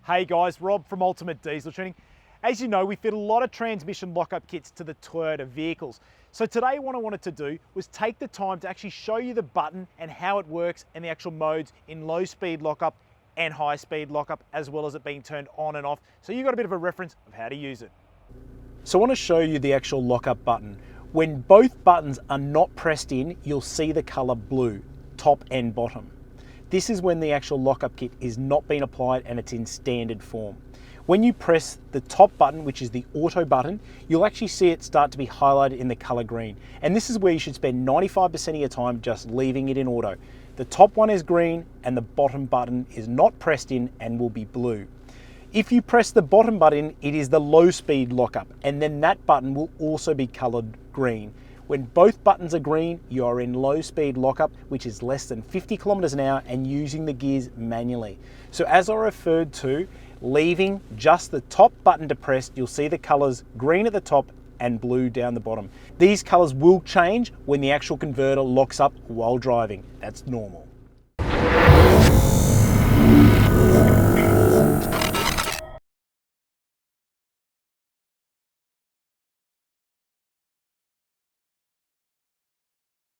Hey guys, Rob from Ultimate Diesel Tuning. As you know, we fit a lot of transmission lockup kits to the Toyota vehicles. So today what I wanted to do was take the time to actually show you the button and how it works and the actual modes in low speed lockup and high speed lockup, as well as it being turned on and off. So you've got a bit of a reference of how to use it. So I want to show you the actual lockup button. When both buttons are not pressed in, you'll see the color blue, top and bottom. This is when the actual lockup kit is not being applied and it's in standard form. When you press the top button, which is the auto button, you'll actually see it start to be highlighted in the color green. And this is where you should spend 95% of your time just leaving it in auto. The top one is green and the bottom button is not pressed in and will be blue. If you press the bottom button, it is the low speed lockup, and then that button will also be colored green. When both buttons are green, you are in low speed lockup, which is less than 50 kilometers an hour and using the gears manually. So as I referred to, leaving just the top button depressed, you'll see the colors green at the top and blue down the bottom. These colors will change when the actual converter locks up while driving. That's normal.